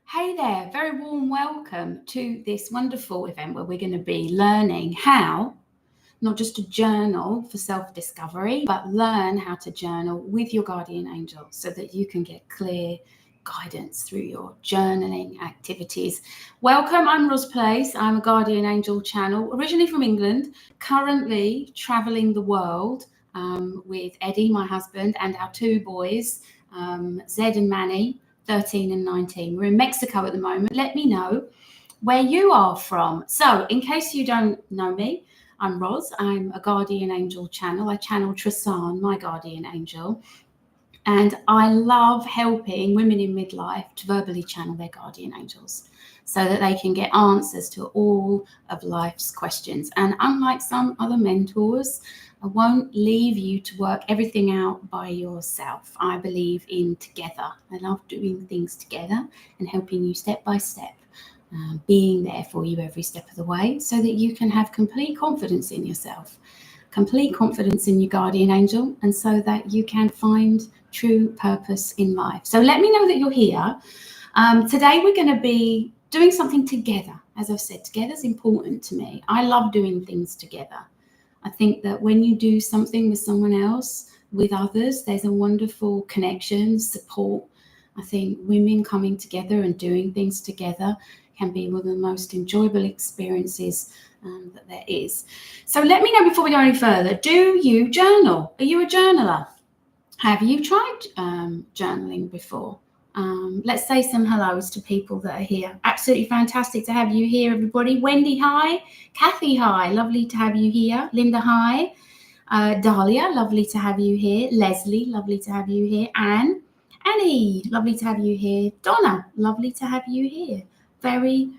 Hey there, very warm welcome to this wonderful event where we're going to be learning how, not just to journal for self-discovery, but learn how to journal with your guardian angel so that you can get clear guidance through your journaling activities. Welcome, I'm Ros Place. I'm a guardian angel channel, originally from England, currently traveling the world with Eddie, my husband, and our two boys, Zed and Manny, 13 and 19. We're in Mexico at the moment. Let me know where you are from. So in case you don't know me, I'm Ros. I'm a guardian angel channel. I channel Tressarn, my guardian angel. And I love helping women in midlife to verbally channel their guardian angels so that they can get answers to all of life's questions. And unlike some other mentors, I won't leave you to work everything out by yourself. I believe in together. I love doing things together and helping you step by step, being there for you every step of the way so that you can have complete confidence in yourself, complete confidence in your guardian angel, and so that you can find true purpose in life. So let me know that you're here. Today we're going to be doing something together. As I've said, together is important to me. I love doing things together. I think that when you do something with someone else, with others, there's a wonderful connection, support. I think women coming together and doing things together can be one of the most enjoyable experiences that there is. So let me know before we go any further, do you journal? Are you a journaler? Have you tried journaling before? Let's say some hellos to people that are here. Absolutely fantastic to have you here, everybody. Wendy, hi. Kathy, hi. Lovely to have you here. Linda, hi. Dahlia, lovely to have you here. Leslie, lovely to have you here. Annie, lovely to have you here. Donna, lovely to have you here. Very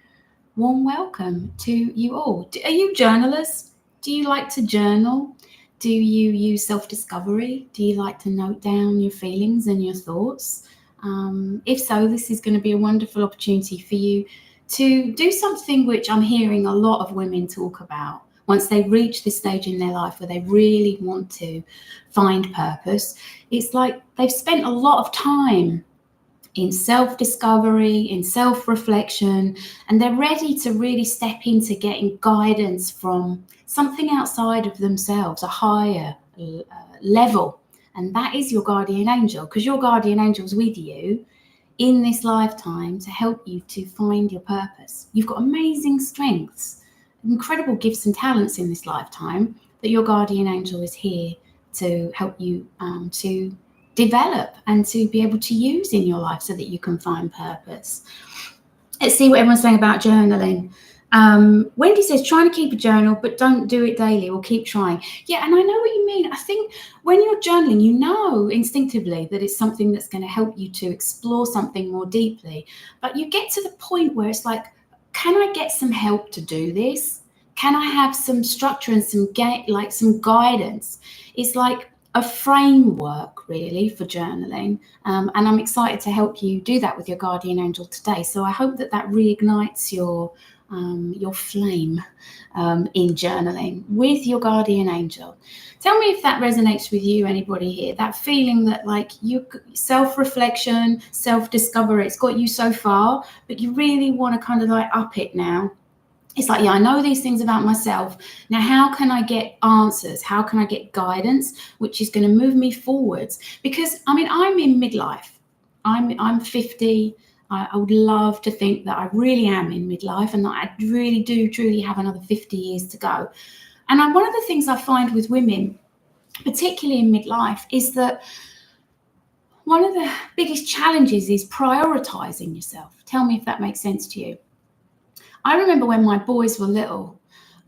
warm welcome to you all. Are you journalers? Do you like to journal? Do you use self-discovery? Do you like to note down your feelings and your thoughts? If so, this is going to be a wonderful opportunity for you to do something which I'm hearing a lot of women talk about. Once they reach this stage in their life where they really want to find purpose, it's like they've spent a lot of time in self-discovery, in self-reflection, and they're ready to really step into getting guidance from something outside of themselves, a higher level. And that is your guardian angel, because your guardian angel's with you in this lifetime to help you to find your purpose. You've got amazing strengths, incredible gifts and talents in this lifetime that your guardian angel is here to help you to develop and to be able to use in your life so that you can find purpose. Let's see what everyone's saying about journaling. Wendy says, trying to keep a journal, but don't do it daily. We'll keep trying. Yeah, and I know what you mean. I think when you're journaling, you know instinctively that it's something that's going to help you to explore something more deeply. But you get to the point where it's like, can I get some help to do this? Can I have some structure and some guidance? It's like a framework really for journaling, and I'm excited to help you do that with your guardian angel today. So I hope that reignites your flame in journaling with your guardian angel. Tell me if that resonates with you, anybody here, that feeling that like you self-reflection, self-discovery, it's got you so far, but you really want to kind of like up it now. It's like, yeah, I know these things about myself. Now, how can I get answers? How can I get guidance, which is going to move me forwards? Because, I mean, I'm in midlife. I'm 50. I would love to think that I really am in midlife and that I really do truly have another 50 years to go. And one of the things I find with women, particularly in midlife, is that one of the biggest challenges is prioritizing yourself. Tell me if that makes sense to you. I remember when my boys were little,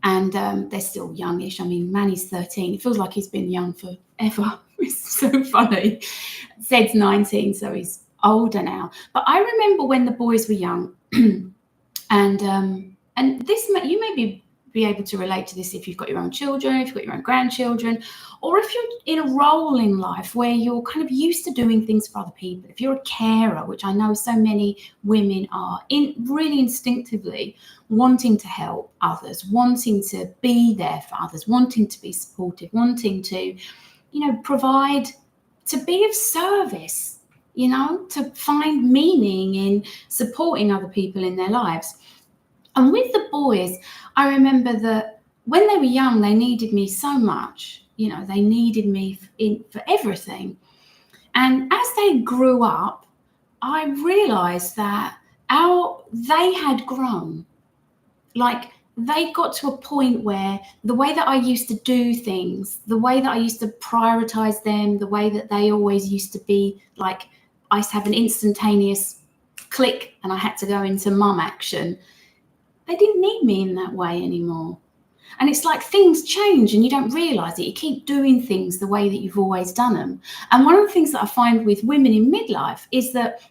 and they're still youngish. I mean, Manny's 13. It feels like he's been young forever. It's so funny. Zed's 19, so he's older now. But I remember when the boys were young, and this you may be able to relate to this if you've got your own children, if you've got your own grandchildren, or if you're in a role in life where you're kind of used to doing things for other people. If you're a carer, which I know so many women are, really instinctively wanting to help others, wanting to be there for others, wanting to be supportive, wanting to, provide, to be of service to find meaning in supporting other people in their lives. And with the boys, I remember that when they were young, they needed me so much. They needed me for everything. And as they grew up, I realized that they had grown. Like, they got to a point where the way that I used to do things, the way that I used to prioritize them, the way that they always used to be like, I used to have an instantaneous click and I had to go into mum action. They didn't need me in that way anymore. And it's like things change and you don't realize it. You keep doing things the way that you've always done them. And one of the things that I find with women in midlife is that,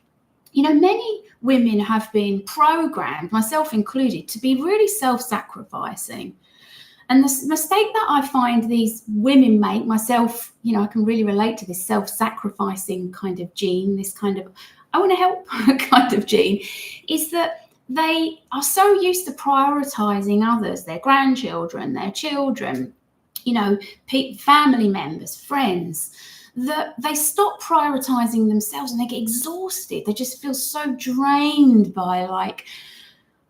many women have been programmed, myself included, to be really self-sacrificing. And the mistake that I find these women make, myself, I can really relate to this self-sacrificing kind of gene, this kind of, I want to help kind of gene, is that they are so used to prioritizing others, their grandchildren, their children, family members, friends, that they stop prioritizing themselves and they get exhausted. They just feel so drained by like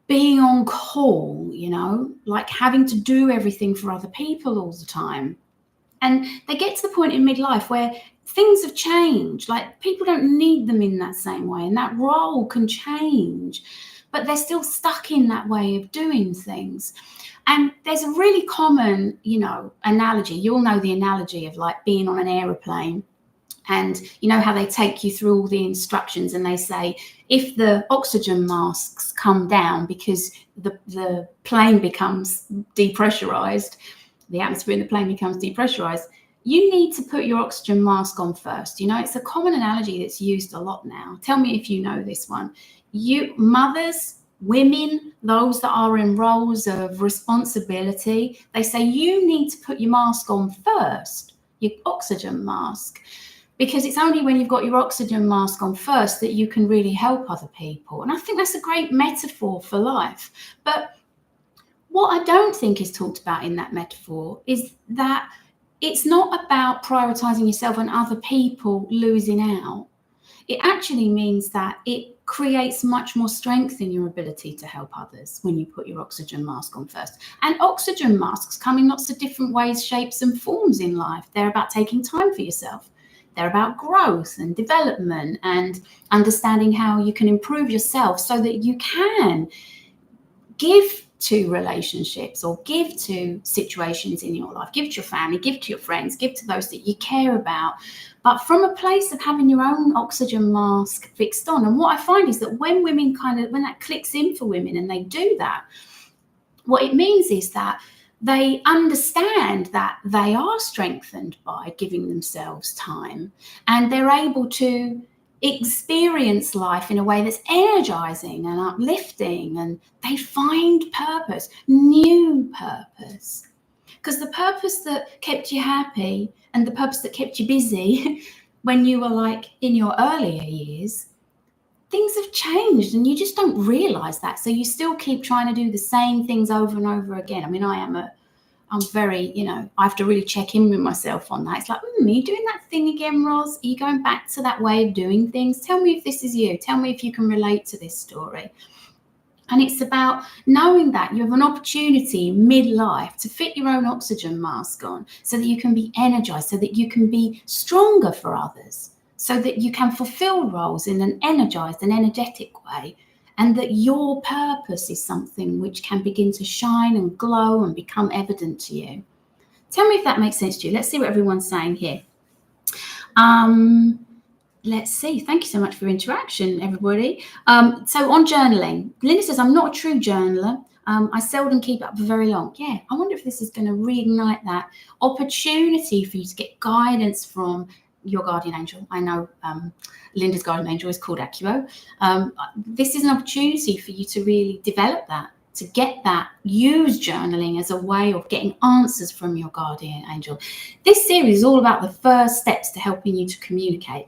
being on call, like having to do everything for other people all the time. And they get to the point in midlife where things have changed. Like, people don't need them in that same way, and that role can change, but they're still stuck in that way of doing things. And there's a really common, analogy. You all know the analogy of like being on an aeroplane, and how they take you through all the instructions and they say, if the oxygen masks come down because the plane becomes depressurized, the atmosphere in the plane becomes depressurized, you need to put your oxygen mask on first. It's a common analogy that's used a lot now. Tell me if you know this one. You mothers, women, those that are in roles of responsibility, they say you need to put your mask on first, your oxygen mask, because it's only when you've got your oxygen mask on first that you can really help other people. And I think that's a great metaphor for life. But what I don't think is talked about in that metaphor is that it's not about prioritizing yourself and other people losing out. It actually means that it creates much more strength in your ability to help others when you put your oxygen mask on first. And oxygen masks come in lots of different ways, shapes, and forms in life. They're about taking time for yourself. They're about growth and development and understanding how you can improve yourself so that you can give to relationships or give to situations in your life, give to your family, give to your friends, give to those that you care about, but from a place of having your own oxygen mask fixed on. And what I find is that when women when that clicks in for women and they do that, what it means is that they understand that they are strengthened by giving themselves time, and they're able to experience life in a way that's energizing and uplifting, and they find purpose, new purpose. Because the purpose that kept you happy and the purpose that kept you busy when you were like in your earlier years, things have changed and you just don't realize that. So you still keep trying to do the same things over and over again. I mean, I'm very, I have to really check in with myself on that. It's like, are you doing that thing again, Roz? Are you going back to that way of doing things? Tell me if this is you. Tell me if you can relate to this story. And it's about knowing that you have an opportunity midlife to fit your own oxygen mask on so that you can be energized, so that you can be stronger for others, so that you can fulfill roles in an energized and energetic way, and that your purpose is something which can begin to shine and glow and become evident to you. Tell me if that makes sense to you. Let's see what everyone's saying here. Let's see. Thank you so much for your interaction, everybody. So on journaling, Linda says, I'm not a true journaler. I seldom keep it up for very long. Yeah, I wonder if this is going to reignite that opportunity for you to get guidance from your guardian angel. I know Linda's guardian angel is called Accio. This is an opportunity for you to really develop that, to get that, use journaling as a way of getting answers from your guardian angel. This series is all about the first steps to helping you to communicate.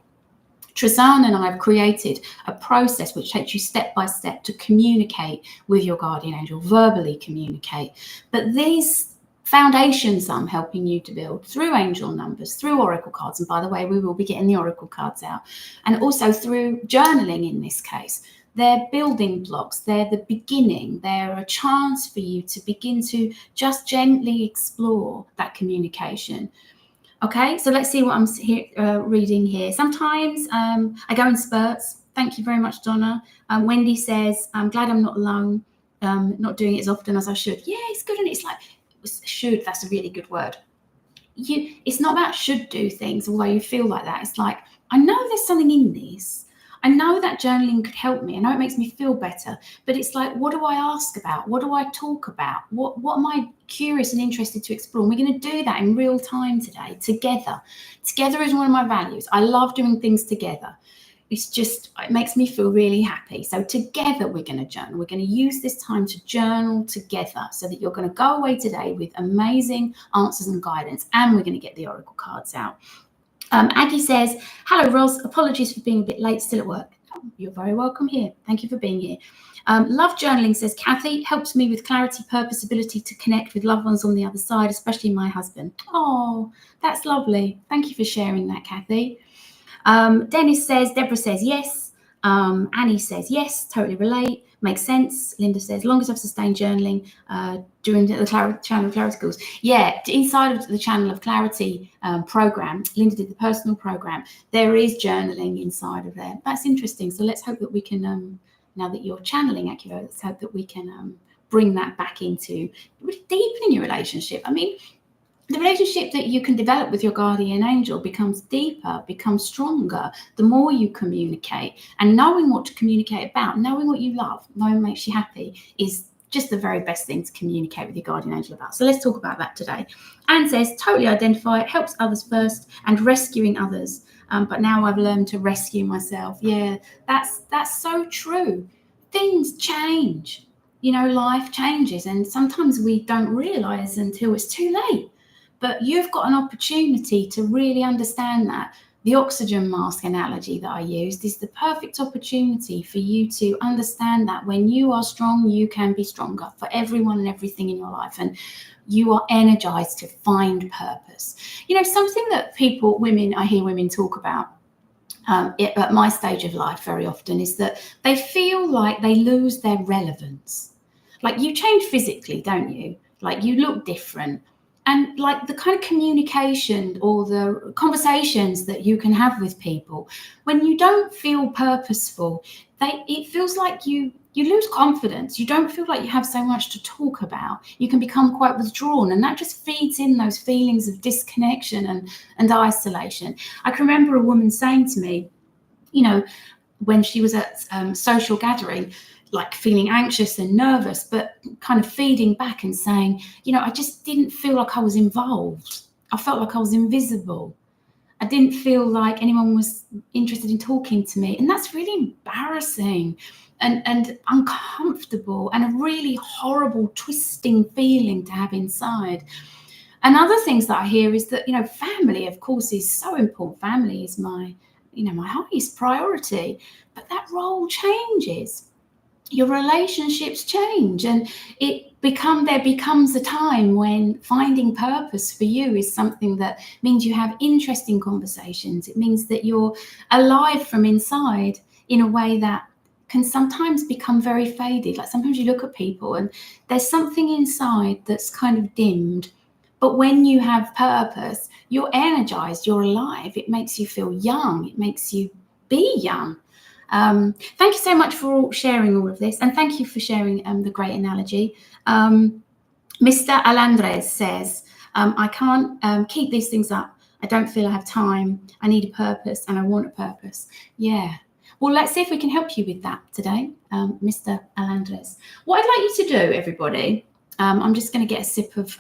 Tressarn and I have created a process which takes you step by step to communicate with your guardian angel, verbally communicate. But these foundations I'm helping you to build through angel numbers, through oracle cards. And by the way, we will be getting the oracle cards out. And also through journaling in this case. They're building blocks. They're the beginning. They're a chance for you to begin to just gently explore that communication. Okay, so let's see what I'm reading here. Sometimes I go in spurts. Thank you very much, Donna. Wendy says, I'm glad I'm not alone, not doing it as often as I should. Yeah, it's good. And it's like, should, that's a really good word. It's not about should do things, although you feel like that. It's like, I know there's something in this. I know that journaling could help me. I know it makes me feel better, but it's like, what do I ask about? What do I talk about? What am I curious and interested to explore? And we're going to do that in real time today, together. Together is one of my values. I love doing things together. It makes me feel really happy. So together we're going to journal. We're going to use this time to journal together so that you're going to go away today with amazing answers and guidance. And we're going to get the oracle cards out. Aggie says, hello, Ros. Apologies for being a bit late, still at work. Oh, you're very welcome here. Thank you for being here. Love journaling, says Kathy, helps me with clarity, purpose, ability to connect with loved ones on the other side, especially my husband. Oh, that's lovely. Thank you for sharing that, Kathy. Deborah says yes. Annie says yes, totally relate. Makes sense. Linda says, longest I've sustained journaling during the Channel of Clarity course. Yeah, inside of the Channel of Clarity program, Linda did the personal program. There is journaling inside of there. That's interesting. So let's hope that we can, now that you're channeling Acuro, let's hope that we can bring that back into really deepening your relationship. I mean, the relationship that you can develop with your guardian angel becomes deeper, becomes stronger, the more you communicate. And knowing what to communicate about, knowing what you love, knowing what makes you happy is just the very best thing to communicate with your guardian angel about. So let's talk about that today. Anne says, totally identify, it helps others first and rescuing others. But now I've learned to rescue myself. Yeah, that's so true. Things change. You know, life changes. And sometimes we don't realize until it's too late. But you've got an opportunity to really understand that. The oxygen mask analogy that I used is the perfect opportunity for you to understand that when you are strong, you can be stronger for everyone and everything in your life. And you are energized to find purpose. You know, something that I hear women talk about at my stage of life very often is that they feel like they lose their relevance. Like you change physically, don't you? Like you look different. And like the kind of communication or the conversations that you can have with people, when you don't feel purposeful, it feels like you lose confidence. You don't feel like you have so much to talk about. You can become quite withdrawn, and that just feeds in those feelings of disconnection and isolation. I can remember a woman saying to me, you know, when she was at social gathering, like feeling anxious and nervous, but kind of feeding back and saying, you know, I just didn't feel like I was involved. I felt like I was invisible. I didn't feel like anyone was interested in talking to me. And that's really embarrassing and uncomfortable and a really horrible, twisting feeling to have inside. And other things that I hear is that, you know, family, of course, is so important. Family is my highest priority, but that role changes. Your relationships change, and there becomes a time when finding purpose for you is something that means you have interesting conversations. It means that you're alive from inside in a way that can sometimes become very faded. Like sometimes you look at people and there's something inside that's kind of dimmed. But when you have purpose, you're energized, you're alive. It makes you feel young. It makes you be young. Thank you so much for sharing all of this, and thank you for sharing the great analogy. Mr. Alandres says, I can't keep these things up. I don't feel I have time. I need a purpose and I want a purpose. Yeah. Well, let's see if we can help you with that today, Mr. Alandres. What I'd like you to do, everybody, I'm just going to get a sip of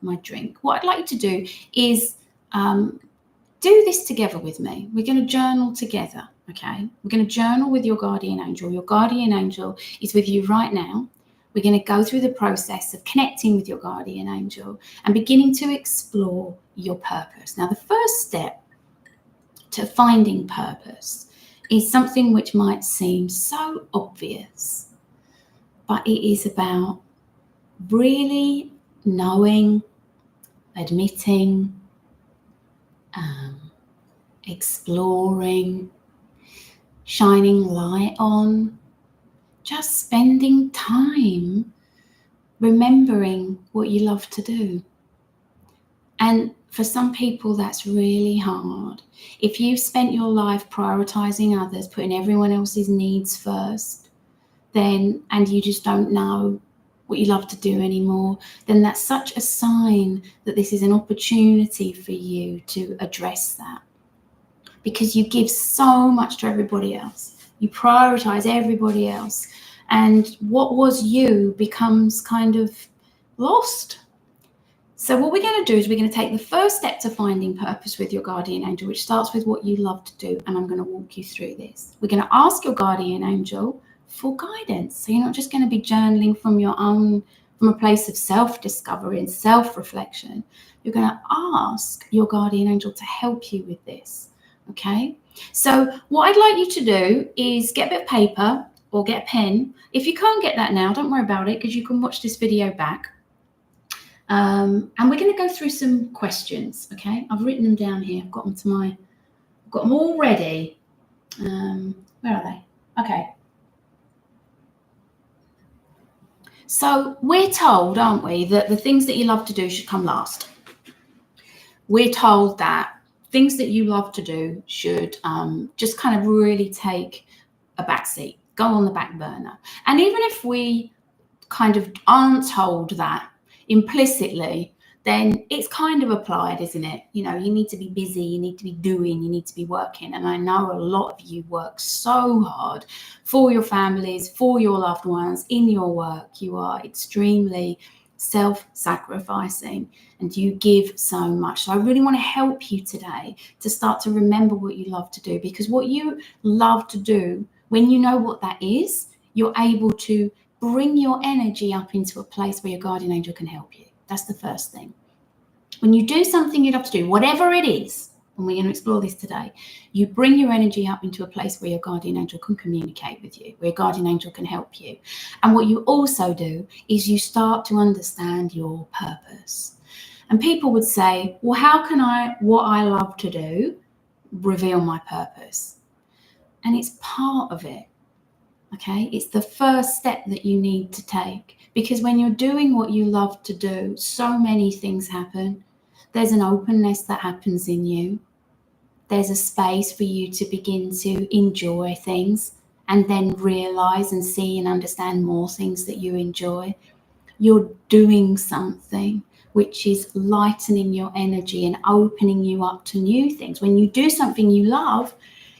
my drink. What I'd like you to do is do this together with me. We're going to journal together, okay? We're going to journal with your guardian angel. Your guardian angel is with you right now. We're going to go through the process of connecting with your guardian angel and beginning to explore your purpose. Now, the first step to finding purpose is something which might seem so obvious, but it is about really knowing, admitting, exploring, shining light on, just spending time remembering what you love to do. And for some people, that's really hard. If you've spent your life prioritizing others, putting everyone else's needs first, then, and you just don't know what you love to do anymore, then that's such a sign that this is an opportunity for you to address that. Because you give so much to everybody else. You prioritize everybody else. And what was you becomes kind of lost. So what we're going to do is we're going to take the first step to finding purpose with your guardian angel, which starts with what you love to do. And I'm going to walk you through this. We're going to ask your guardian angel for guidance. So you're not just going to be journaling from a place of self-discovery and self-reflection. You're going to ask your guardian angel to help you with this. Okay? So what I'd like you to do is get a bit of paper or get a pen. If you can't get that now, don't worry about it, because you can watch this video back. And we're going to go through some questions, okay? I've written them down here. I've got them all ready. Where are they? Okay. So we're told, aren't we, that the things that you love to do should come last. We're told that things that you love to do should just kind of really take a backseat, go on the back burner. And even if we kind of aren't told that implicitly, then it's kind of applied, isn't it? You know, you need to be busy, you need to be doing, you need to be working. And I know a lot of you work so hard for your families, for your loved ones, in your work. You are extremely self-sacrificing and you give so much. So I really want to help you today to start to remember what you love to do, because what you love to do, when you know what that is, you're able to bring your energy up into a place where your guardian angel can help you. That's the first thing. When you do something you love to do, whatever it is, and we're going to explore this today, you bring your energy up into a place where your guardian angel can communicate with you, where your guardian angel can help you. And what you also do is you start to understand your purpose. And people would say, well, how can what I love to do, reveal my purpose? And it's part of it. Okay, it's the first step that you need to take, because when you're doing what you love to do, so many things happen. There's an openness that happens in you. There's a space for you to begin to enjoy things and then realize and see and understand more things that you enjoy. You're doing something which is lightening your energy and opening you up to new things. When you do something you love,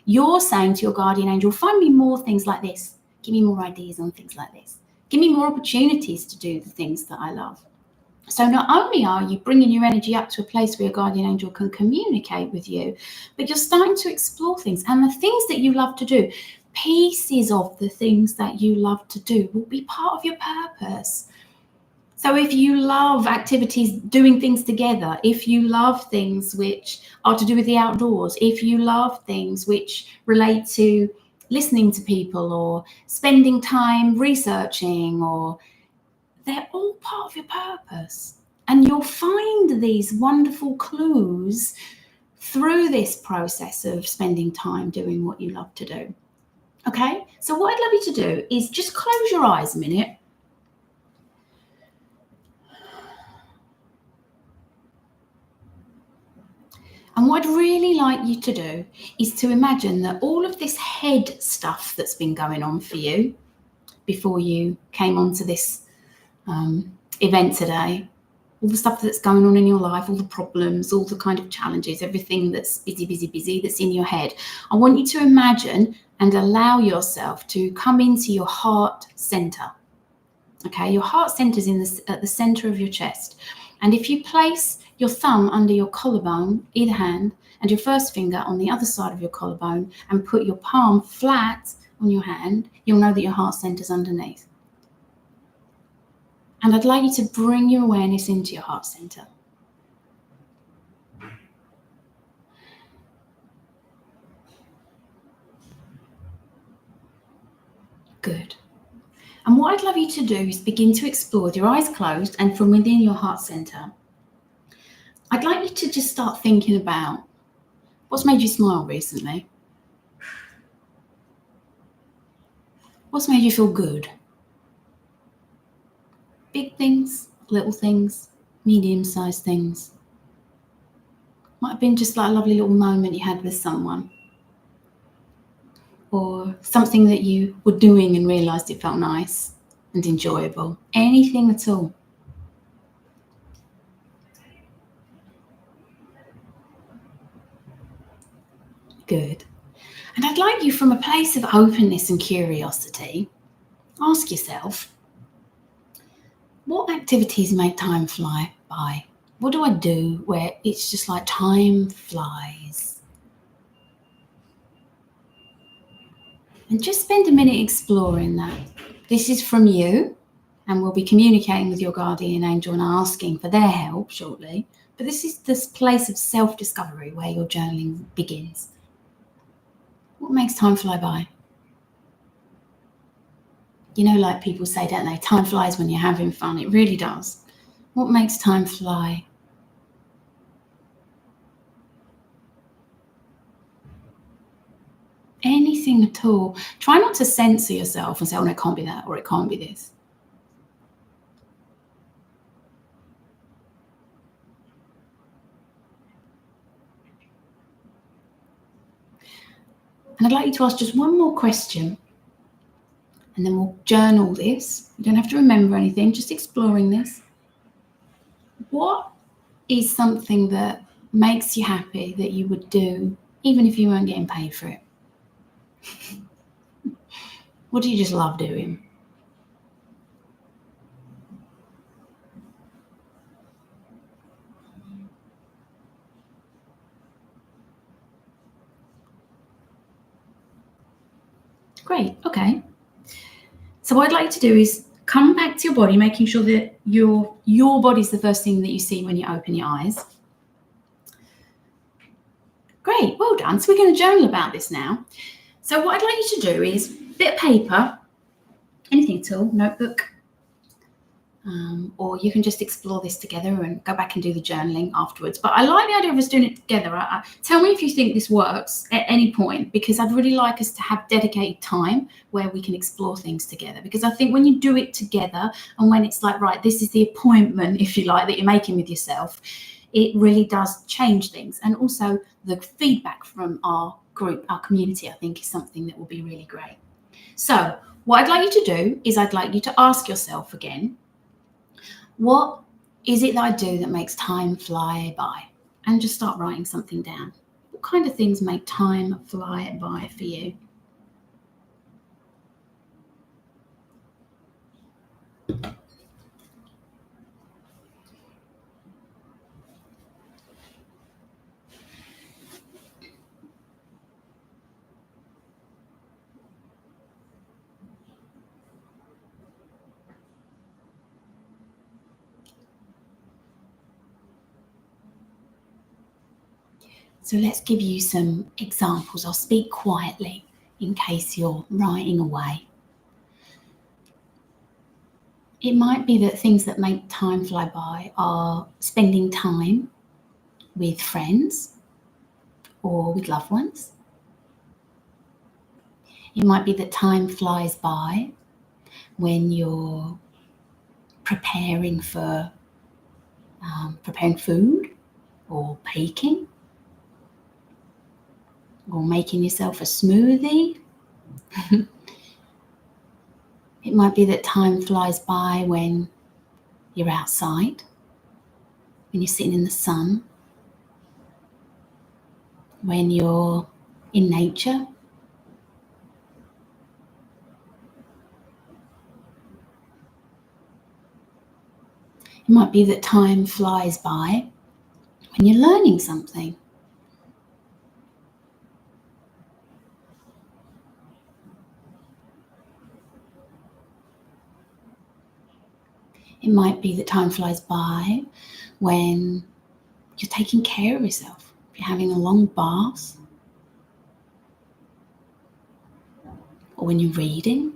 you're saying to your guardian angel, find me more things like this. Give me more ideas on things like this. Give me more opportunities to do the things that I love. So not only are you bringing your energy up to a place where your guardian angel can communicate with you, but you're starting to explore things. And the things that you love to do, pieces of the things that you love to do will be part of your purpose. So if you love activities, doing things together, if you love things which are to do with the outdoors, if you love things which relate to listening to people or spending time researching, or they're all part of your purpose. And you'll find these wonderful clues through this process of spending time doing what you love to do. Okay, so what I'd love you to do is just close your eyes a minute. And what I'd really like you to do is to imagine that all of this head stuff that's been going on for you before you came onto this event today, all the stuff that's going on in your life, all the problems, all the kind of challenges, everything that's busy, that's in your head. I want you to imagine and allow yourself to come into your heart center. Okay, your heart center is at the center of your chest. And if you place your thumb under your collarbone, either hand, and your first finger on the other side of your collarbone, and put your palm flat on your hand, you'll know that your heart center's underneath. And I'd like you to bring your awareness into your heart center. Good. And what I'd love you to do is begin to explore with your eyes closed and from within your heart center. I'd like you to just start thinking about what's made you smile recently. What's made you feel good? Big things, little things, medium-sized things. Might have been just like a lovely little moment you had with someone. Or something that you were doing and realised it felt nice and enjoyable. Anything at all. Good. And I'd like you, from a place of openness and curiosity, ask yourself, what activities make time fly by? What do I do where it's just like time flies? And just spend a minute exploring that. This is from you, and we'll be communicating with your guardian angel and asking for their help shortly. But this is this place of self-discovery where your journaling begins. What makes time fly by? You know, like people say, don't they? Time flies when you're having fun. It really does. What makes time fly? Anything at all. Try not to censor yourself and say, oh, no, it can't be that, or it can't be this. And I'd like you to ask just one more question, and then we'll journal this. You don't have to remember anything, just exploring this. What is something that makes you happy that you would do even if you weren't getting paid for it? What do you just love doing? Great, okay. So what I'd like you to do is come back to your body, making sure that your body's the first thing that you see when you open your eyes. Great, well done. So we're going to journal about this now. So what I'd like you to do is a bit of paper, anything at all, notebook, or you can just explore this together and go back and do the journaling afterwards. But I like the idea of us doing it together. Tell me if you think this works at any point, because I'd really like us to have dedicated time where we can explore things together. Because I think when you do it together and when it's like, right, this is the appointment, if you like, that you're making with yourself, it really does change things. And also the feedback from our group, our community, I think is something that will be really great. So what I'd like you to do is I'd like you to ask yourself again, what is it that I do that makes time fly by? And just start writing something down. What kind of things make time fly by for you? So let's give you some examples. I'll speak quietly in case you're writing away. It might be that things that make time fly by are spending time with friends or with loved ones. It might be that time flies by when you're preparing for preparing food or baking or making yourself a smoothie. It might be that time flies by when you're outside, when you're sitting in the sun, when you're in nature. It might be that time flies by when you're learning something. It might be that time flies by when you're taking care of yourself. If you're having a long bath, or when you're reading.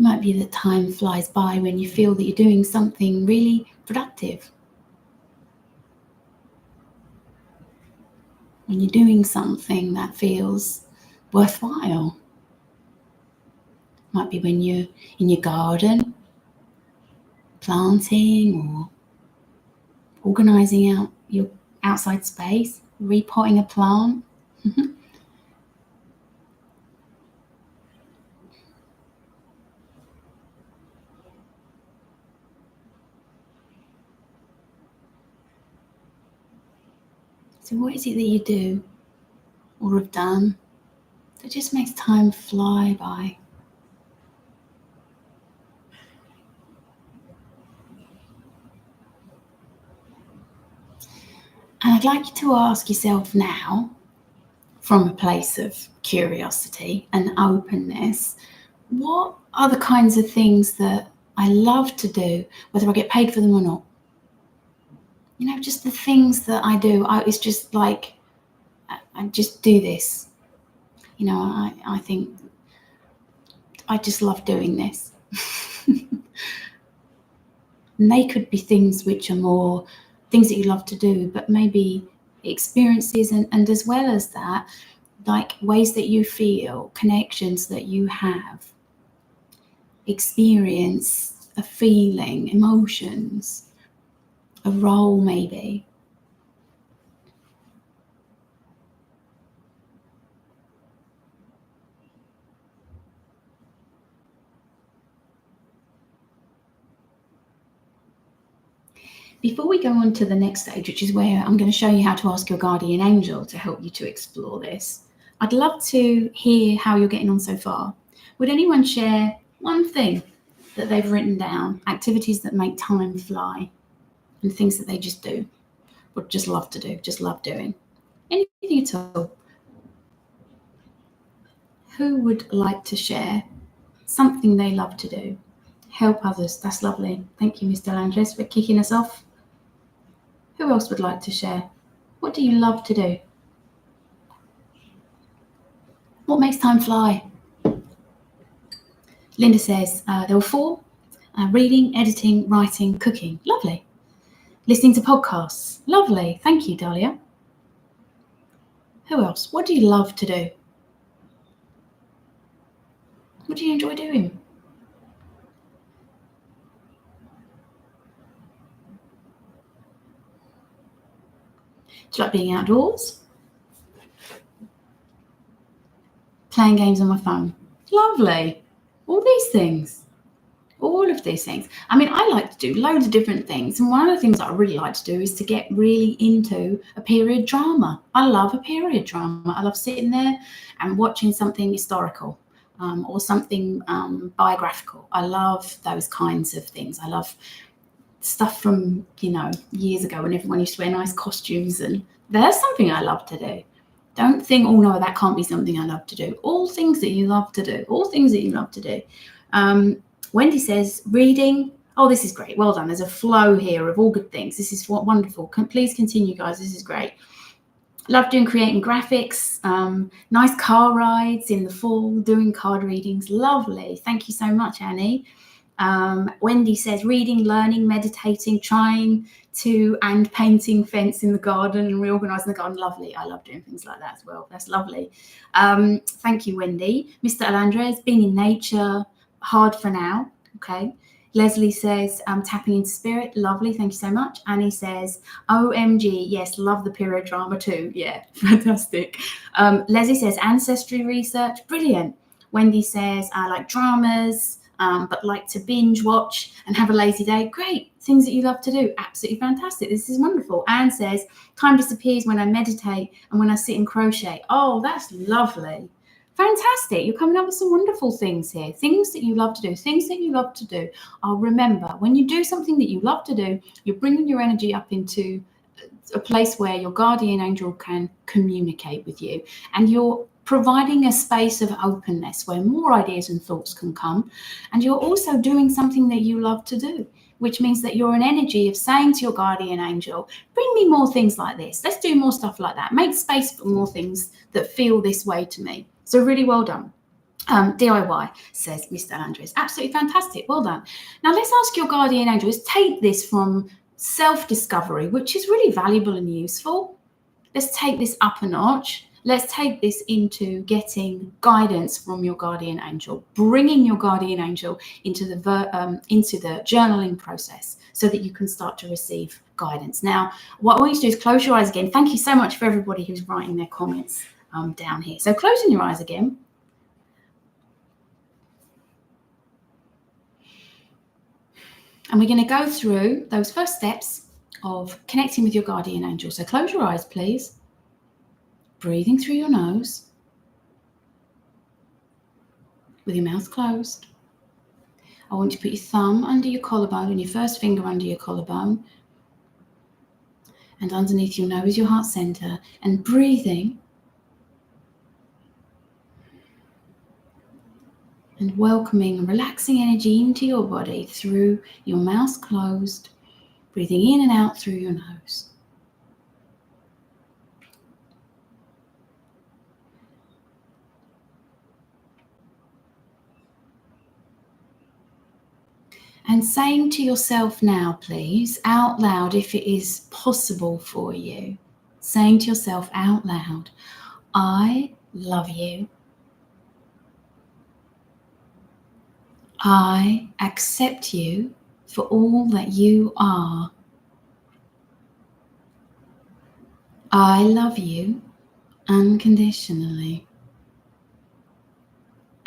might be that time flies by when you feel that you're doing something really productive. When you're doing something that feels worthwhile. Might be when you're in your garden, planting or organising out your outside space, repotting a plant. So what is it that you do or have done that just makes time fly by? And I'd like you to ask yourself now, from a place of curiosity and openness, what are the kinds of things that I love to do, whether I get paid for them or not? You know, just the things that I do. It's just like, I just do this. You know, I think I just love doing this. And they could be things which are more things that you love to do, but maybe experiences and as well as that, like ways that you feel, connections that you have, experience, a feeling, emotions, a role maybe. Before we go on to the next stage, which is where I'm going to show you how to ask your guardian angel to help you to explore this, I'd love to hear how you're getting on so far. Would anyone share one thing that they've written down, activities that make time fly, and things that they just do, or just love to do, just love doing? Anything at all? Who would like to share something they love to do? Help others. That's lovely. Thank you, Mr. Landres, for kicking us off. Who else would like to share? What do you love to do? What makes time fly? Linda says there were 4. Reading, editing, writing, cooking. Lovely. Listening to podcasts. Lovely. Thank you, Dahlia. Who else? What do you love to do? What do you enjoy doing? Do you like being outdoors? Playing games on my phone. Lovely. All these things. All of these things. I mean, I like to do loads of different things. And one of the things that I really like to do is to get really into a period drama. I love a period drama. I love sitting there and watching something historical or something biographical. I love those kinds of things. I love stuff from, years ago when everyone used to wear nice costumes. And there's something I love to do. Don't think, oh no, that can't be something I love to do. All things that you love to do. All things that you love to do. Wendy says, reading. Oh, this is great. Well done. There's a flow here of all good things. This is wonderful. Please continue, guys. This is great. Love creating graphics, nice car rides in the fall, doing card readings. Lovely. Thank you so much, Annie. Wendy says, reading, learning, meditating, trying to and painting fence in the garden and reorganizing the garden. Lovely. I love doing things like that as well. That's lovely. Thank you, Wendy. Mr. Alandres, being in nature, hard for now. Okay. Leslie says, tapping into spirit. Lovely. Thank you so much. Annie says, OMG. Yes, love the period drama too. Yeah, fantastic. Leslie says, ancestry research. Brilliant. Wendy says, I like dramas, but like to binge watch and have a lazy day. Great. Things that you love to do. Absolutely fantastic. This is wonderful. Anne says, time disappears when I meditate and when I sit and crochet. Oh, that's lovely. Fantastic. You're coming up with some wonderful things here. Things that you love to do. Things that you love to do. Remember, when you do something that you love to do, you're bringing your energy up into a place where your guardian angel can communicate with you. And you're providing a space of openness where more ideas and thoughts can come. And you're also doing something that you love to do, which means that you're an energy of saying to your guardian angel, bring me more things like this. Let's do more stuff like that. Make space for more things that feel this way to me. So really well done. DIY, says Mr. Andrews. Absolutely fantastic. Well done. Now let's ask your guardian angel. Let's take this from self-discovery, which is really valuable and useful. Let's take this up a notch. Let's take this into getting guidance from your guardian angel, bringing your guardian angel into the journaling process so that you can start to receive guidance. Now, what I want you to do is close your eyes again. Thank you so much for everybody who's writing their comments down here. So closing your eyes again. And we're going to go through those first steps of connecting with your guardian angel. So close your eyes, please. Breathing through your nose with your mouth closed. I want you to put your thumb under your collarbone and your first finger under your collarbone. And underneath your nose, your heart center. And breathing. And welcoming and relaxing energy into your body through your mouth closed. Breathing in and out through your nose. And saying to yourself now, please, out loud, if it is possible for you, saying to yourself out loud, I love you. I accept you for all that you are. I love you unconditionally.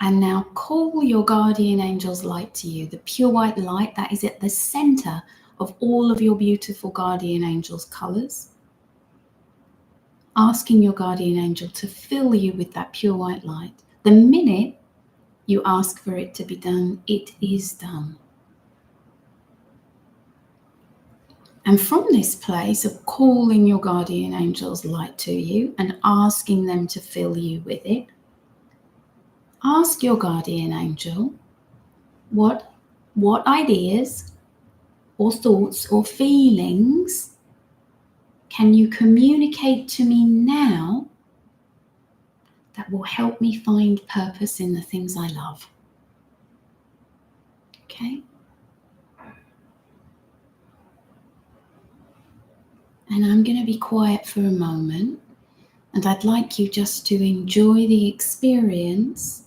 And now call your guardian angel's light to you, the pure white light that is at the center of all of your beautiful guardian angel's colors. Asking your guardian angel to fill you with that pure white light. The minute you ask for it to be done, it is done. And from this place of calling your guardian angel's light to you and asking them to fill you with it, ask your guardian angel what ideas or thoughts or feelings can you communicate to me now that will help me find purpose in the things I love. Okay? And I'm going to be quiet for a moment, and I'd like you just to enjoy the experience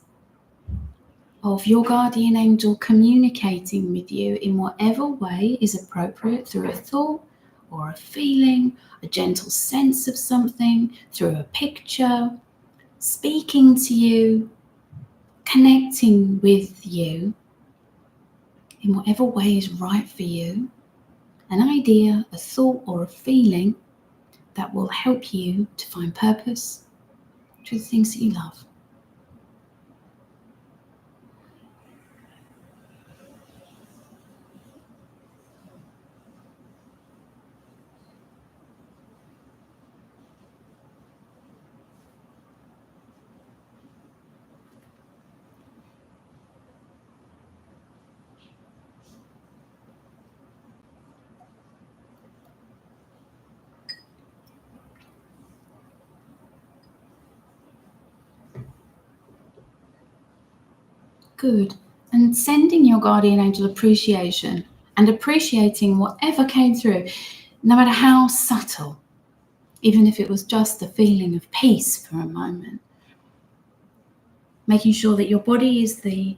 of your guardian angel communicating with you in whatever way is appropriate, through a thought or a feeling, a gentle sense of something, through a picture, speaking to you, connecting with you in whatever way is right for you. An idea, a thought, or a feeling that will help you to find purpose through the things that you love. Good. And sending your guardian angel appreciation and appreciating whatever came through, no matter how subtle, even if it was just a feeling of peace for a moment. Making sure that your body is the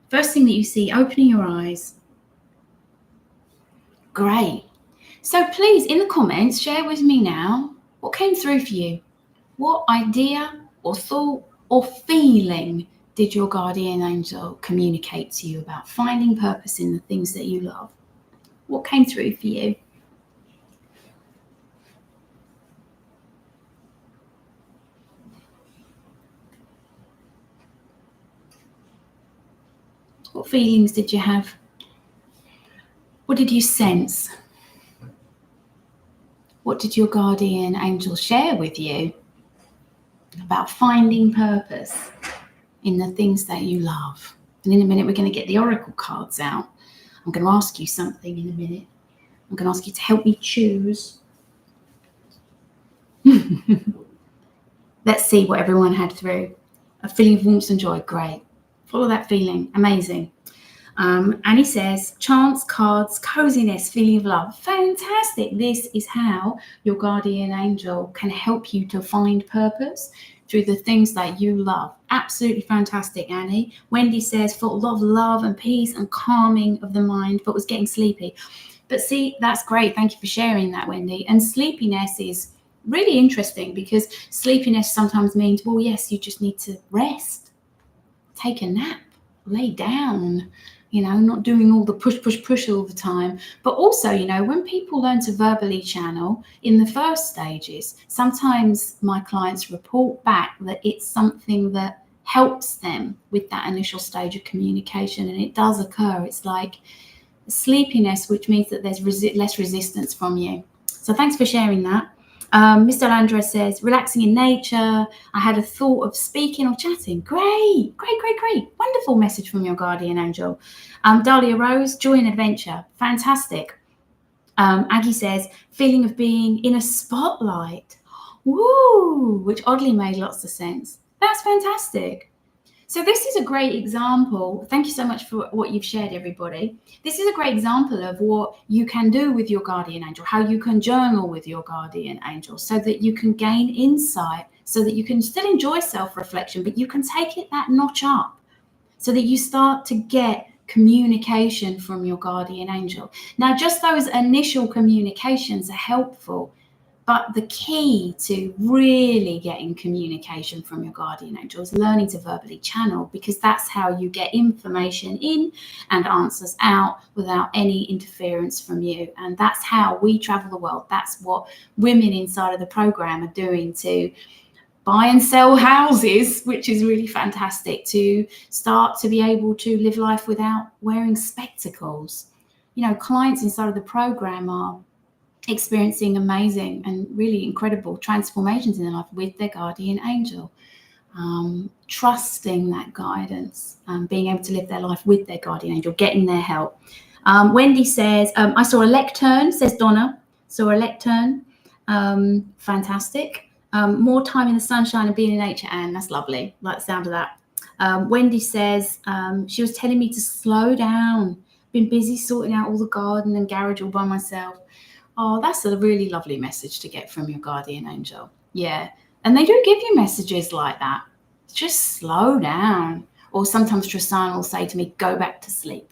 first thing that you see, opening your eyes. Great. So please, in the comments, share with me now what came through for you. What idea or thought or feeling did your guardian angel communicate to you about finding purpose in the things that you love? What came through for you? What feelings did you have? What did you sense? What did your guardian angel share with you about finding purpose in the things that you love? And in a minute, we're going to get the oracle cards out. I'm going to ask you something in a minute. I'm going to ask you to help me choose. Let's see what everyone had through. A feeling of warmth and joy. Great. Follow that feeling. Amazing. Annie says, chance, cards, coziness, feeling of love. Fantastic. This is how your guardian angel can help you to find purpose through the things that you love. Absolutely fantastic, Annie. Wendy says, felt a lot of love and peace and calming of the mind, but was getting sleepy. But see, that's great. Thank you for sharing that, Wendy. And sleepiness is really interesting because sleepiness sometimes means, well, yes, you just need to rest, take a nap, lay down, not doing all the push all the time. But also, when people learn to verbally channel in the first stages, sometimes my clients report back that it's something that helps them with that initial stage of communication. And it does occur. It's like sleepiness, which means that there's less resistance from you. So thanks for sharing that. Mr. Landra says, relaxing in nature. I had a thought of speaking or chatting. Great. Wonderful message from your guardian angel. Dahlia Rose, joy and adventure. Fantastic. Aggie says, feeling of being in a spotlight. Woo, which oddly made lots of sense. That's fantastic. So this is a great example. Thank you so much for what you've shared, everybody. This is a great example of what you can do with your guardian angel, how you can journal with your guardian angel so that you can gain insight, so that you can still enjoy self-reflection, but you can take it that notch up so that you start to get communication from your guardian angel. Now, just those initial communications are helpful, but the key to really getting communication from your guardian angel is learning to verbally channel, because that's how you get information in and answers out without any interference from you. And that's how we travel the world. That's what women inside of the program are doing to buy and sell houses, which is really fantastic, to start to be able to live life without wearing spectacles. Clients inside of the program are experiencing amazing and really incredible transformations in their life with their guardian angel, trusting that guidance, being able to live their life with their guardian angel, getting their help. Wendy says, I saw a lectern, says Donna. Saw a lectern. Fantastic. More time in the sunshine and being in nature, Anne. That's lovely. Like the sound of that. Wendy says, she was telling me to slow down. Been busy sorting out all the garden and garage all by myself. Oh, that's a really lovely message to get from your guardian angel. Yeah. And they do give you messages like that. Just slow down. Or sometimes Tressarn will say to me, go back to sleep,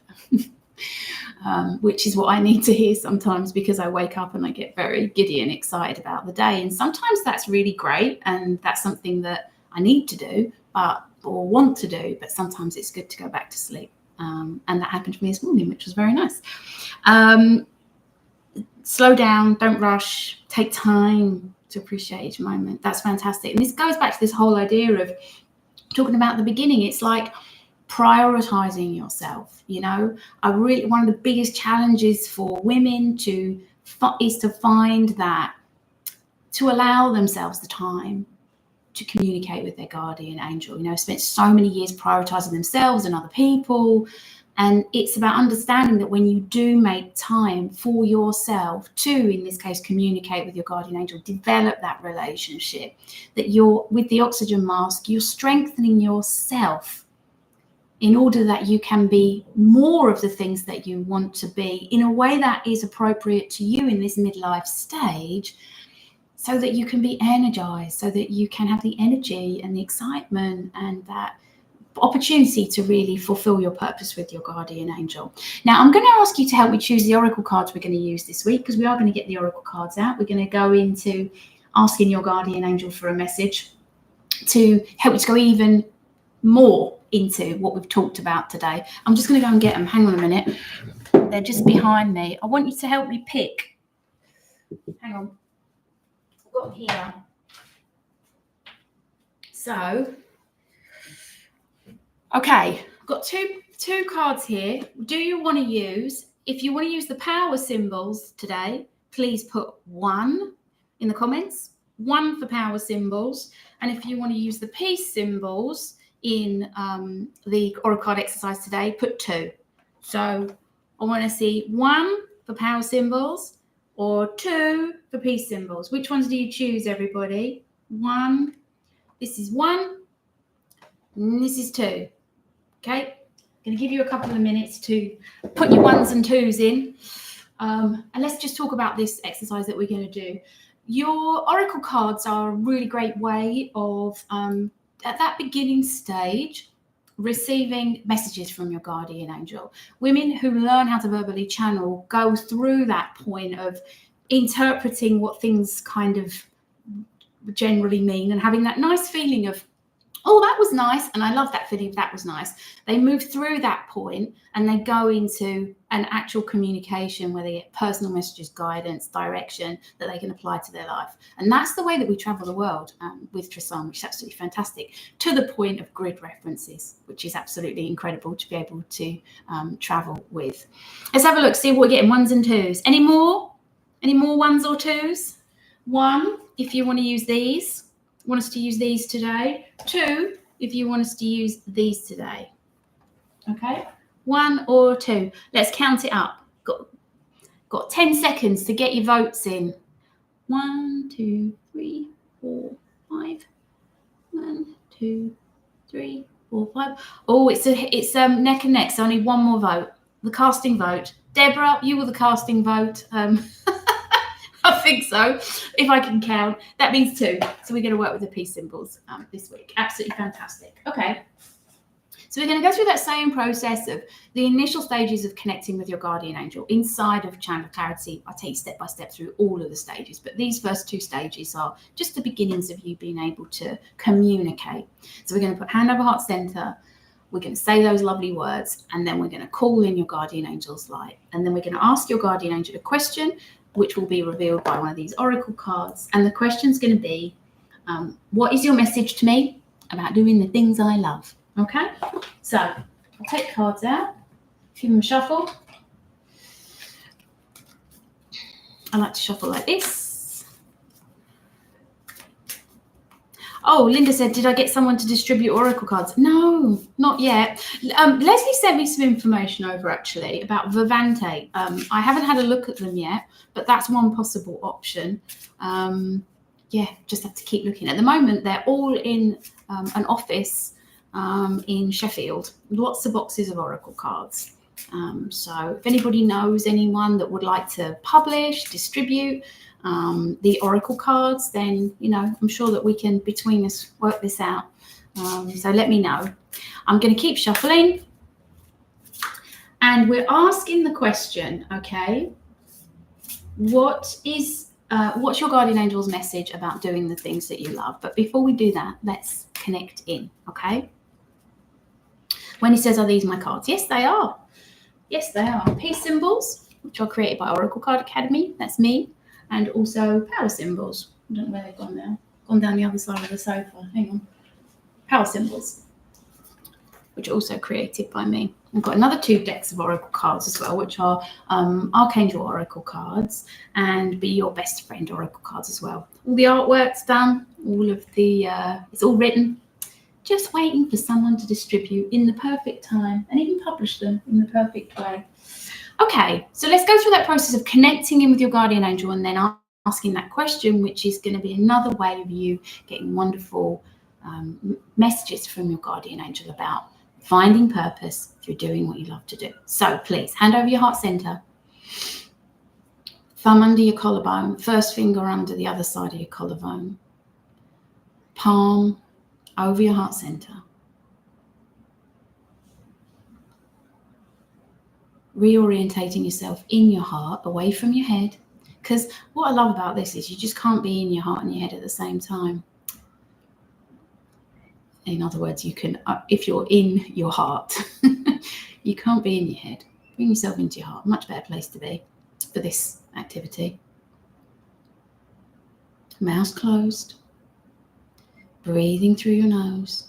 which is what I need to hear sometimes, because I wake up and I get very giddy and excited about the day. And sometimes that's really great. And that's something that I need to do or want to do. But sometimes it's good to go back to sleep. And that happened to me this morning, which was very nice. Slow down, don't rush, take time to appreciate each moment. That's fantastic. And this goes back to this whole idea of talking about the beginning. It's like prioritizing yourself. One of the biggest challenges for women is to find that, to allow themselves the time to communicate with their guardian angel. Spent so many years prioritizing themselves and other people. And it's about understanding that when you do make time for yourself to, in this case, communicate with your guardian angel, develop that relationship, that you're, with the oxygen mask, you're strengthening yourself in order that you can be more of the things that you want to be in a way that is appropriate to you in this midlife stage, so that you can be energized, so that you can have the energy and the excitement and that opportunity to really fulfill your purpose with your guardian angel. Now, I'm going to ask you to help me choose the oracle cards we're going to use this week, because we are going to get the oracle cards out. We're going to go into asking your guardian angel for a message to help you to go even more into what we've talked about today. I'm just going to go and get them. Hang on a minute. They're just behind me. I want you to help me pick. Hang on. I've got them here. So, okay, I've got two cards here. Do you want to use, if you want to use the power symbols today, please put 1 in the comments, 1 for power symbols. And if you want to use the peace symbols in the oracle card exercise today, put 2. So I want to see 1 for power symbols or 2 for peace symbols. Which ones do you choose, everybody? 1. This is 1. And this is 2. Okay, I'm going to give you a couple of minutes to put your 1s and 2s in. And let's just talk about this exercise that we're going to do. Your oracle cards are a really great way of, at that beginning stage, receiving messages from your guardian angel. Women who learn how to verbally channel go through that point of interpreting what things kind of generally mean and having that nice feeling of, oh, that was nice, and I love that feeling of that was nice. They move through that point and they go into an actual communication where they get personal messages, guidance, direction that they can apply to their life. And that's the way that we travel the world with Tressarn, which is absolutely fantastic, to the point of grid references, which is absolutely incredible to be able to travel with. Let's have a look, see what we're getting, 1s and 2s. Any more? Any more 1s or 2s? 1, if you want to use these. Want us to use these today. 2, if you want us to use these today. Okay, 1 or 2. Let's count it up. Got 10 seconds to get your votes in. 1, 2, 3, 4, 5. 1, 2, 3, 4, 5. Oh, it's neck and neck. So I need 1 more vote. The casting vote. Deborah, you were the casting vote. I think so, if I can count. That means 2. So we're going to work with the peace symbols this week. Absolutely fantastic. Okay. So we're going to go through that same process of the initial stages of connecting with your guardian angel inside of Channel Clarity. I'll take you step by step through all of the stages, but these first 2 stages are just the beginnings of you being able to communicate. So we're going to put hand over heart center. We're going to say those lovely words, and then we're going to call in your guardian angel's light. And then we're going to ask your guardian angel a question, which will be revealed by one of these oracle cards. And the question's going to be, what is your message to me about doing the things I love? Okay, so I'll take cards out, give them a shuffle. I like to shuffle like this. Oh, Linda said, did I get someone to distribute oracle cards? No, not yet. Leslie sent me some information over actually about Vivante. I haven't had a look at them yet, but that's one possible option. Yeah, just have to keep looking. At the moment, they're all in an office in Sheffield. Lots of boxes of oracle cards. So if anybody knows anyone that would like to publish, distribute the oracle cards, then, you know, I'm sure that we can, between us, work this out. So let me know. I'm going to keep shuffling. And we're asking the question, okay, what's your guardian angel's message about doing the things that you love? But before we do that, let's connect in, okay? When he says, are these my cards? Yes, they are. Yes, they are. Peace symbols, which are created by Oracle Card Academy. That's me. And also power symbols. I don't know where they've gone now. Gone down the other side of the sofa. Hang on. Power symbols, which are also created by me. I've got another 2 decks of Oracle cards as well, which are Archangel Oracle cards and Be Your Best Friend Oracle cards as well. All the artwork's done. All of the, it's all written. Just waiting for someone to distribute in the perfect time and even publish them in the perfect way. Okay, so let's go through that process of connecting in with your guardian angel and then asking that question, which is going to be another way of you getting wonderful messages from your guardian angel about finding purpose through doing what you love to do. So please, hand over your heart center, thumb under your collarbone, first finger under the other side of your collarbone, palm over your heart center. Reorientating yourself in your heart, away from your head. Because what I love about this is you just can't be in your heart and your head at the same time. In other words, you can, if you're in your heart, you can't be in your head. Bring yourself into your heart. Much better place to be for this activity. Mouth closed. Breathing through your nose.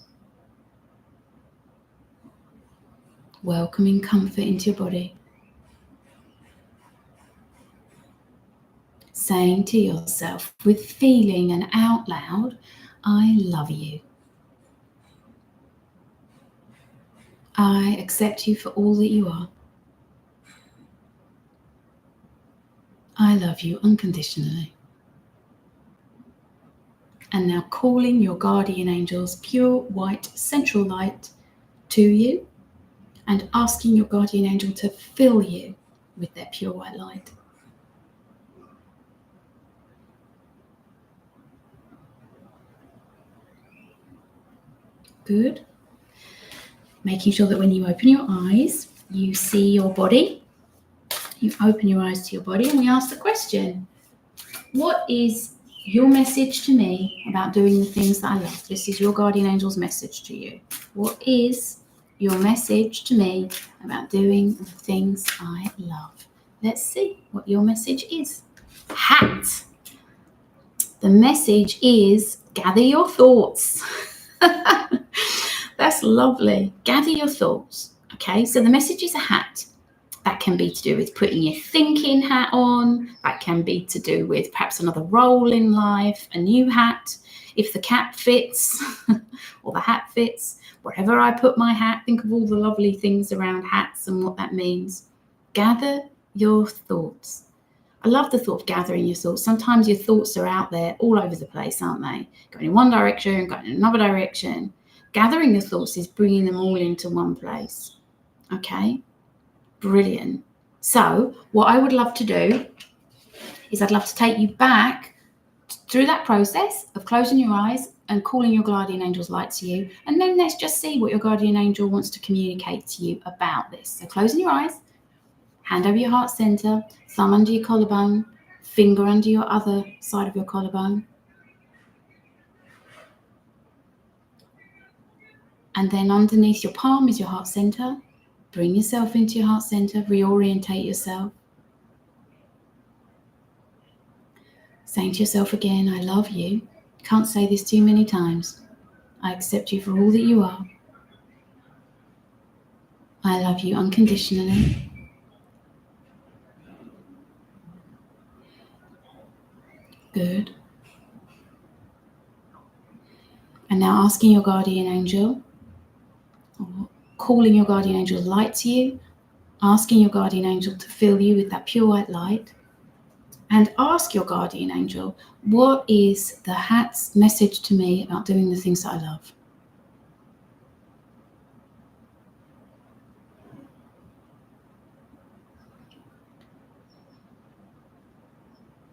Welcoming comfort into your body. Saying to yourself with feeling and out loud, I love you. I accept you for all that you are. I love you unconditionally. And now calling your guardian angels pure white central light to you and asking your guardian angel to fill you with their pure white light. Good. Making sure that when you open your eyes, you see your body. You open your eyes to your body and we ask the question, what is your message to me about doing the things that I love? This is your guardian angel's message to you. What is your message to me about doing the things I love? Let's see what your message is. Hat. The message is gather your thoughts. That's lovely. Gather your thoughts. Okay, so the message is a hat. That can be to do with putting your thinking hat on. That can be to do with perhaps another role in life, a new hat. If the cap fits or the hat fits, wherever I put my hat, think of all the lovely things around hats and what that means. Gather your thoughts. I love the thought of gathering your thoughts. Sometimes your thoughts are out there all over the place, aren't they? Going in one direction, going in another direction. Gathering your thoughts is bringing them all into one place. Okay? Brilliant. So what I would love to do is I'd love to take you back through that process of closing your eyes and calling your guardian angel's light to you. And then let's just see what your guardian angel wants to communicate to you about this. So closing your eyes, hand over your heart center, thumb under your collarbone, finger under your other side of your collarbone. And then underneath your palm is your heart center. Bring yourself into your heart center, reorientate yourself. Saying to yourself again, I love you. Can't say this too many times. I accept you for all that you are. I love you unconditionally. Good. And now asking your guardian angel, or calling your guardian angel's light to you, asking your guardian angel to fill you with that pure white light, and ask your guardian angel, what is the hat's message to me about doing the things that I love?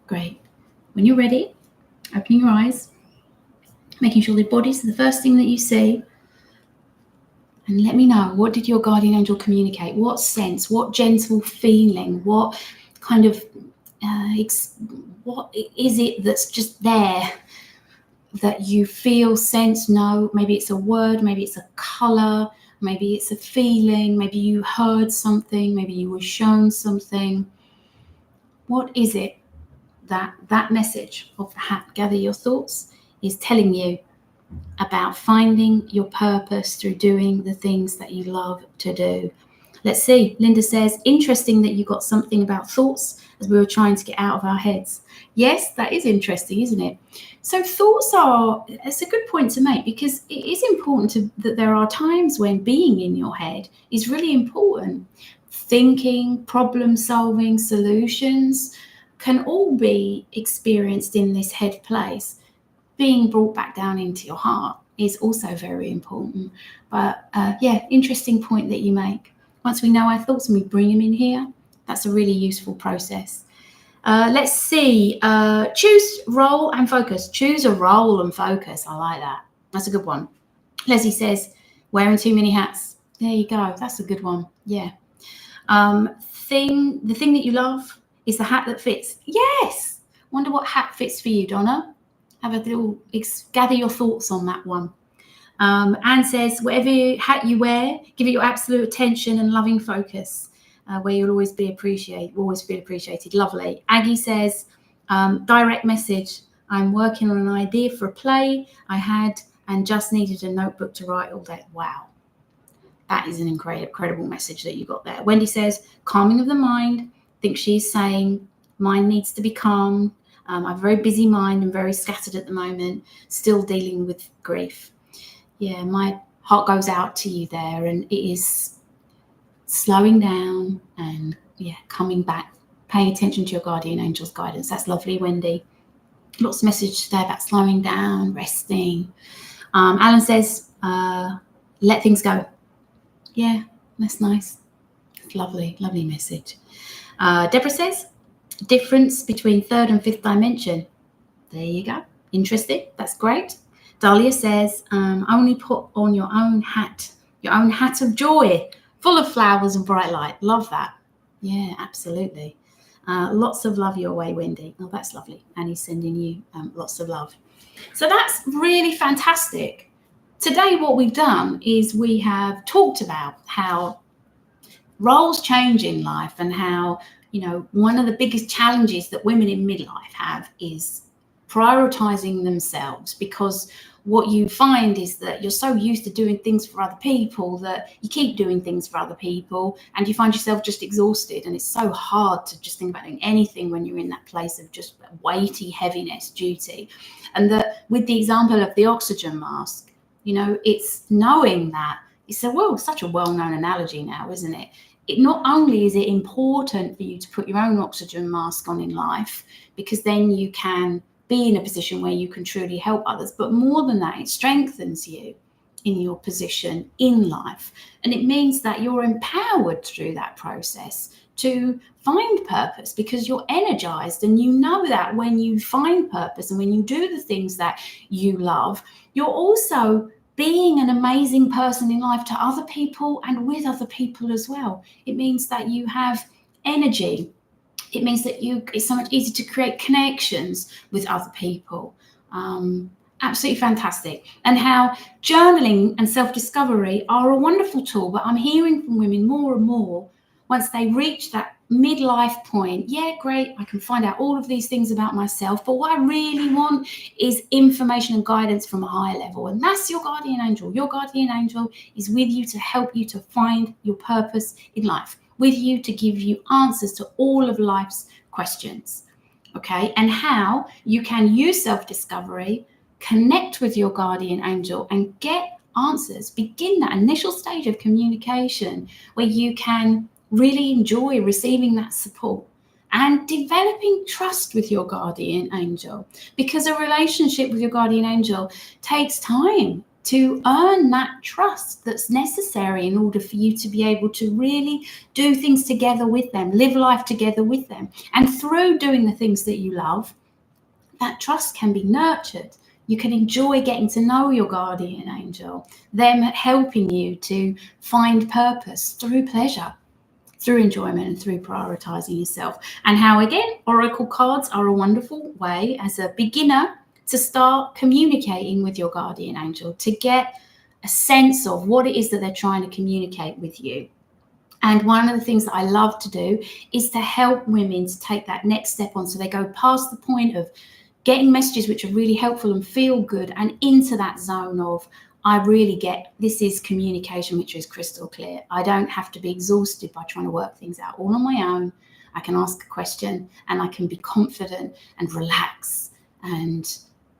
Great. When you're ready, opening your eyes, making sure the body's the first thing that you see, and let me know, what did your guardian angel communicate? What sense, what gentle feeling, what kind of, what is it that's just there that you feel, sense, know? Maybe it's a word, maybe it's a color, maybe it's a feeling, maybe you heard something, maybe you were shown something. What is it that message of the hat, gather your thoughts, is telling you about finding your purpose through doing the things that you love to do? Let's see. Linda says, interesting that you got something about thoughts as we were trying to get out of our heads. Yes, that is interesting, isn't it? So thoughts are, it's a good point to make, because it is important that there are times when being in your head is really important. Thinking, problem solving, solutions can all be experienced in this head place. Being brought back down into your heart is also very important. But yeah, interesting point that you make. Once we know our thoughts and we bring them in here, that's a really useful process. Let's see. Choose role and focus. Choose a role and focus. I like that. That's a good one. Leslie says, wearing too many hats. There you go. That's a good one. Yeah. The thing that you love is the hat that fits. Yes. Wonder what hat fits for you, Donna. Have a little, gather your thoughts on that one. Anne says, whatever hat you wear, give it your absolute attention and loving focus, where you'll always be appreciated, always feel appreciated. Lovely. Aggie says, direct message. I'm working on an idea for a play I had and just needed a notebook to write all day. Wow. That is an incredible message that you got there. Wendy says, calming of the mind. I think she's saying, mind needs to be calm. I have a very busy mind and very scattered at the moment, still dealing with grief. Yeah, my heart goes out to you there, and it is slowing down and coming back, paying attention to your guardian angel's guidance. That's lovely, Wendy. Lots of message today about slowing down, resting. Alan says, let things go. Yeah, that's nice. It's lovely, lovely message. Deborah says, difference between third and fifth dimension. There you go. Interesting. That's great. Dahlia says, only put on your own hat of joy, full of flowers and bright light. Love that. Yeah, absolutely. Lots of love your way, Wendy. Oh, that's lovely. Annie's sending you lots of love. So that's really fantastic. Today, what we've done is we have talked about how roles change in life and how, one of the biggest challenges that women in midlife have is prioritizing themselves, because what you find is that you're so used to doing things for other people that you keep doing things for other people and you find yourself just exhausted, and it's so hard to just think about doing anything when you're in that place of just weighty heaviness, duty. And that with the example of the oxygen mask, it's knowing that it's such a well-known analogy now, isn't it? It not only is it important for you to put your own oxygen mask on in life, because then you can be in a position where you can truly help others, but more than that, it strengthens you in your position in life. And it means that you're empowered through that process to find purpose, because you're energized, and you know that when you find purpose and when you do the things that you love, you're also being an amazing person in life to other people and with other people as well. It means that you have energy. It means that it's so much easier to create connections with other people. Absolutely fantastic. And how journaling and self-discovery are a wonderful tool, but I'm hearing from women more and more, once they reach that midlife point, yeah, great, I can find out all of these things about myself, but what I really want is information and guidance from a higher level. And that's your guardian angel. Your guardian angel is with you to help you to find your purpose in life, with you to give you answers to all of life's questions. Okay, and how you can use self-discovery, connect with your guardian angel and get answers. Begin that initial stage of communication where you can really enjoy receiving that support and developing trust with your guardian angel, because a relationship with your guardian angel takes time to earn that trust that's necessary in order for you to be able to really do things together with them, live life together with them. And through doing the things that you love, that trust can be nurtured. You can enjoy getting to know your guardian angel, them helping you to find purpose through pleasure, through enjoyment, and through prioritizing yourself. And how, again, oracle cards are a wonderful way as a beginner to start communicating with your guardian angel, to get a sense of what it is that they're trying to communicate with you. And one of the things that I love to do is to help women to take that next step on, so they go past the point of getting messages which are really helpful and feel good, and into that zone of, I really get, this is communication which is crystal clear. I don't have to be exhausted by trying to work things out all on my own. I can ask a question and I can be confident and relax and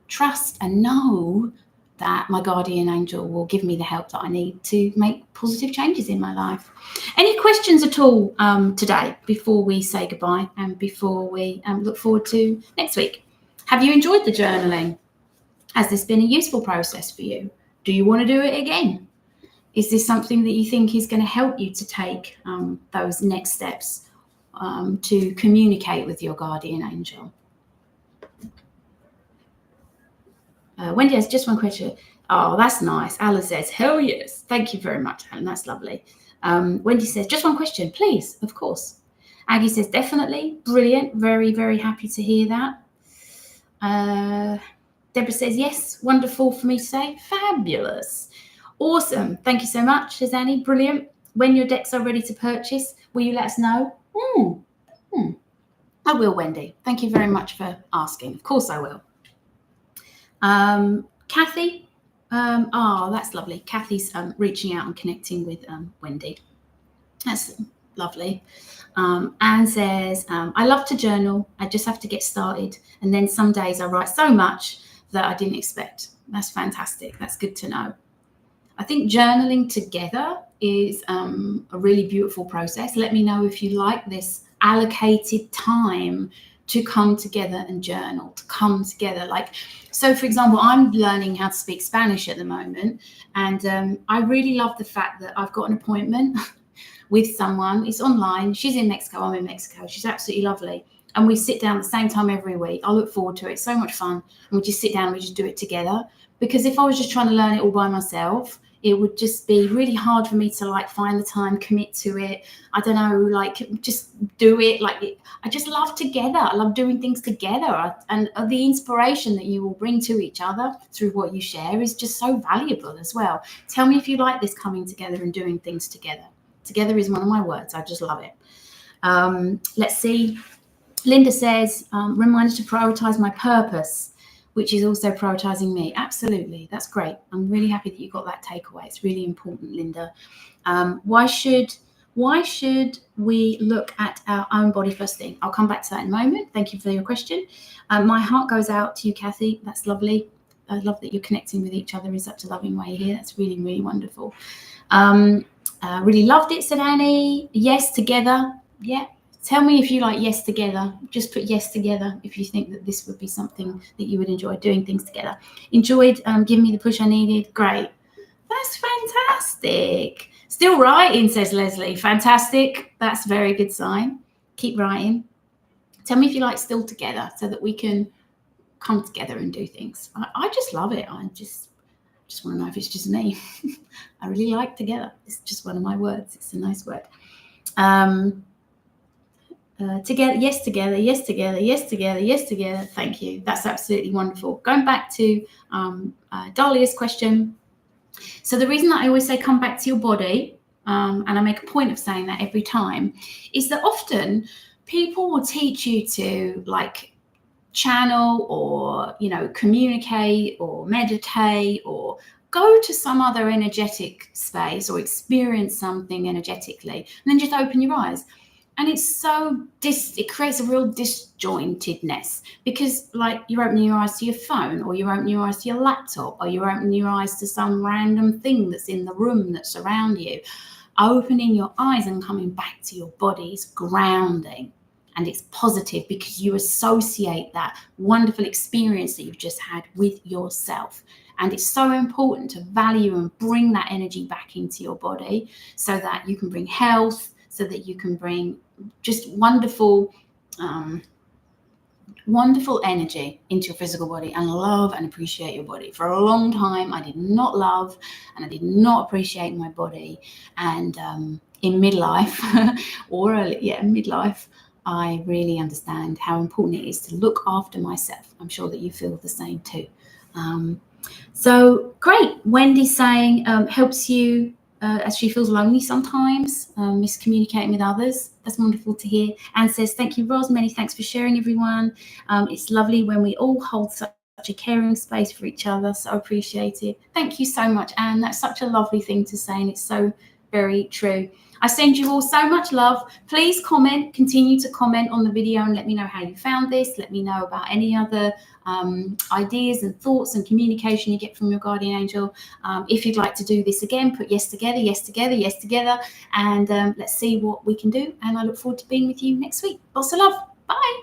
trust and know that my guardian angel will give me the help that I need to make positive changes in my life. Any questions at all today before we say goodbye and before we look forward to next week? Have you enjoyed the journaling? Has this been a useful process for you? Do you want to do it again? Is this something that you think is going to help you to take those next steps to communicate with your guardian angel? Wendy has just one question. Oh, that's nice. Alan says, hell yes. Thank you very much, Alan. That's lovely. Wendy says, just one question, please. Of course. Aggie says, definitely. Brilliant. Very, very happy to hear that. Deborah says, yes, wonderful for me to say. Fabulous. Awesome. Thank you so much, says Annie. Brilliant. When your decks are ready to purchase, will you let us know? I will, Wendy. Thank you very much for asking. Of course I will. Kathy. That's lovely. Kathy's reaching out and connecting with Wendy. That's lovely. Anne says, I love to journal. I just have to get started. And then some days I write so much that I didn't expect. That's fantastic. That's good to know. I think journaling together is a really beautiful process. Let me know if you like this allocated time to come together and journal, to come together. Like, so for example, I'm learning how to speak Spanish at the moment, and I really love the fact that I've got an appointment with someone. It's online. She's in Mexico, I'm in Mexico. She's absolutely lovely. And we sit down at the same time every week. I look forward to it. It's so much fun. And we just sit down and we just do it together. Because if I was just trying to learn it all by myself, it would just be really hard for me to like find the time, commit to it. I don't know, like just do it. Like I just love together. I love doing things together. And the inspiration that you will bring to each other through what you share is just so valuable as well. Tell me if you like this coming together and doing things together. Together is one of my words. I just love it. Let's see. Linda says, reminder to prioritize my purpose, which is also prioritizing me. Absolutely. That's great. I'm really happy that you got that takeaway. It's really important, Linda. Why should we look at our own body first thing? I'll come back to that in a moment. Thank you for your question. My heart goes out to you, Kathy. That's lovely. I love that you're connecting with each other in such a loving way here. That's really, really wonderful. Really loved it, said Annie. Yes, together. Yeah. Tell me if you like yes together. Just put yes together if you think that this would be something that you would enjoy doing things together. Enjoyed giving me the push I needed. Great. That's fantastic. Still writing, says Leslie. Fantastic. That's a very good sign. Keep writing. Tell me if you like still together so that we can come together and do things. I just love it. I just want to know if it's just me. I really like together. It's just one of my words. It's a nice word. Together, yes, together, yes, together, yes, together, yes, together. Thank you. That's absolutely wonderful. Going back to Dahlia's question. So the reason that I always say come back to your body, and I make a point of saying that every time, is that often people will teach you to like channel or, you know, communicate or meditate or go to some other energetic space or experience something energetically and then just open your eyes. And it's so it creates a real disjointedness because like you're opening your eyes to your phone or you're opening your eyes to your laptop or you're opening your eyes to some random thing that's in the room that's around you. Opening your eyes and coming back to your body is grounding. And it's positive because you associate that wonderful experience that you've just had with yourself. And it's so important to value and bring that energy back into your body so that you can bring health, so that you can bring just wonderful, wonderful energy into your physical body and love and appreciate your body. For a long time, I did not love and I did not appreciate my body. And in midlife or midlife, I really understand how important it is to look after myself. I'm sure that you feel the same too. So great. Wendy's saying helps you as she feels lonely sometimes, miscommunicating with others. That's wonderful to hear. Anne says, thank you, Ros. Many thanks for sharing, everyone. It's lovely when we all hold such a caring space for each other. So appreciated. Thank you so much, Anne. That's such a lovely thing to say, and it's so very true. I send you all so much love. Please comment, continue to comment on the video and let me know how you found this. Let me know about any other ideas and thoughts and communication you get from your guardian angel. If you'd like to do this again, put yes together, yes together, yes together, and let's see what we can do. And I look forward to being with you next week. Lots of love. Bye.